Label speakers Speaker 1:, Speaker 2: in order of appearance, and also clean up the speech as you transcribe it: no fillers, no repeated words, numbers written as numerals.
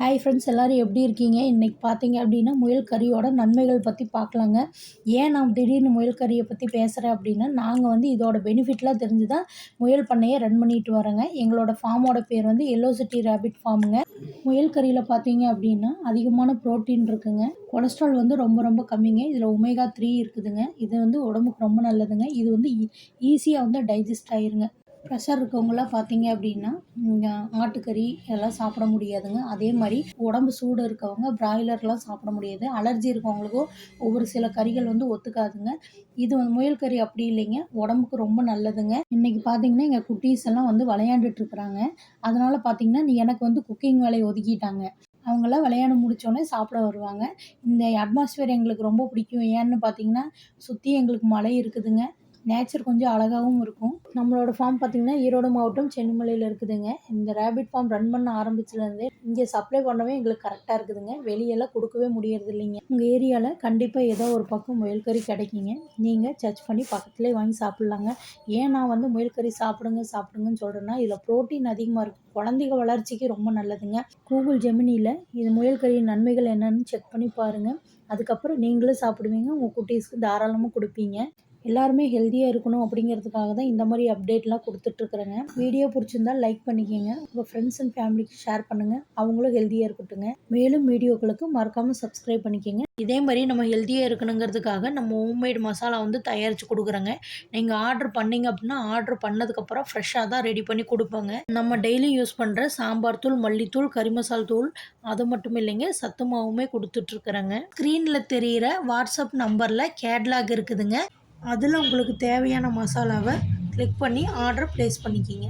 Speaker 1: Hi friends, எல்லோரும் எப்படி இருக்கீங்க? இன்றைக்கி பார்த்தீங்க அப்படின்னா முயல் கறியோட நன்மைகள் பற்றி பார்க்கலாங்க. ஏன் நான் திடீர்னு முயல் கறியை பற்றி பேசுகிறேன் அப்படின்னா, நாங்கள் வந்து இதோட பெனிஃபிட்லாம் தெரிஞ்சு தான் முயல் பண்ணையை ரன் பண்ணிட்டு வரோங்க. எங்களோட ஃபார்மோட பேர் வந்து எல்லோ சிட்டி ரேபிட் ஃபார்முங்க. முயல் கறியில் பார்த்தீங்க அப்படின்னா அதிகமான ப்ரோட்டீன் இருக்குங்க. கொலஸ்ட்ரால் வந்து ரொம்ப ரொம்ப கம்மிங்க. இதில் ஒமேகா 3 இருக்குதுங்க. இது வந்து உடம்புக்கு ரொம்ப நல்லதுங்க. இது வந்து ஈஸியாக வந்து டைஜஸ்ட் ஆயிருங்க. ப்ரெஷர் இருக்கவங்களாம் பார்த்தீங்க அப்படின்னா ஆட்டுக்கறி இதெல்லாம் சாப்பிட முடியாதுங்க. அதே மாதிரி உடம்பு சூடு இருக்கவங்க பிராய்லர்லாம் சாப்பிட முடியாது. அலர்ஜி இருக்கவங்களுக்கும் ஒவ்வொரு சில கறிகள் வந்து ஒத்துக்காதுங்க. இது வந்து முயல் கறி அப்படி இல்லைங்க, உடம்புக்கு ரொம்ப நல்லதுங்க. இன்றைக்கி பார்த்தீங்கன்னா எங்கள் குட்டீஸ் எல்லாம் வந்து விளையாண்டுட்டு இருக்கிறாங்க. அதனால பார்த்தீங்கன்னா எனக்கு வந்து குக்கிங் வேலையை ஒதுக்கிட்டாங்க. அவங்களாம் விளையாட முடித்தோடனே சாப்பிட வருவாங்க. இந்த அட்மாஸ்பியர் எங்களுக்கு ரொம்ப பிடிக்கும். ஏன்னு பார்த்தீங்கன்னா சுற்றி எங்களுக்கு மலை இருக்குதுங்க. நேச்சர் கொஞ்சம் அழகாகவும் இருக்கும். நம்மளோட ஃபார்ம் பார்த்திங்கன்னா ஈரோடு மாவட்டம் சென்னிமலையில் இருக்குதுங்க. இந்த ரேபிட் ஃபார்ம் ரன் பண்ண ஆரம்பிச்சதுலேருந்தே இங்கே சப்ளை பண்ணவே எங்களுக்கு கரெக்டாக இருக்குதுங்க. வெளியெல்லாம் கொடுக்கவே முடியறது இல்லைங்க. உங்கள் ஏரியாவில் கண்டிப்பாக ஏதோ ஒரு பக்கம் முயல் கறி கிடைக்குங்க. நீங்கள் சர்ச் பண்ணி பக்கத்துலேயே வாங்கி சாப்பிட்லாங்க. ஏன் நான் வந்து முயல் கறி சாப்பிடுங்கன்னு சொல்கிறேன்னா, இதில் ப்ரோட்டீன் அதிகமாக இருக்கும். குழந்தைங்க வளர்ச்சிக்கு ரொம்ப நல்லதுங்க. கூகுள் ஜெமினியில் இது முயல் கறியின் நன்மைகள் என்னன்னு செக் பண்ணி பாருங்கள். அதுக்கப்புறம் நீங்களும் சாப்பிடுவீங்க, உங்கள் குட்டீஸ்க்கு தாராளமாக கொடுப்பீங்க. எல்லாருமே ஹெல்த்தியாக இருக்கணும் அப்படிங்கிறதுக்காக தான் இந்த மாதிரி அப்டேட்லாம் கொடுத்துட்ருக்குறேங்க. வீடியோ பிடிச்சிருந்தால் லைக் பண்ணிக்கோங்க. உங்கள் ஃப்ரெண்ட்ஸ் அண்ட் ஃபேமிலிக்கு ஷேர் பண்ணுங்கள். அவங்களும் ஹெல்த்தியாக இருக்கட்டுங்க. மேலும் வீடியோக்களுக்கு மறக்காமல் சப்ஸ்கிரைப் பண்ணிக்கோங்க. இதே மாதிரி நம்ம ஹெல்த்தியாக இருக்கணுங்கிறதுக்காக நம்ம ஹோம்மேட் மசாலா வந்து தயாரித்து கொடுக்குறோங்க. நீங்கள் ஆர்டர் பண்ணிங்க அப்படின்னா ஆர்டர் பண்ணதுக்கப்புறம் ஃப்ரெஷ்ஷாக தான் ரெடி பண்ணி கொடுப்போங்க. நம்ம டெய்லி யூஸ் பண்ணுற சாம்பார் தூள், மல்லித்தூள், கறி மசால் தூள் அது மட்டும் இல்லைங்க, சத்து மாவுமே கொடுத்துட்ருக்குறேங்க. ஸ்க்ரீனில் தெரிகிற வாட்ஸ்அப் நம்பரில் கேட்லாக் இருக்குதுங்க. அதில் உங்களுக்கு தேவையான மசாலாவை கிளிக் பண்ணி ஆர்டர் ப்ளேஸ் பண்ணிக்கிங்க.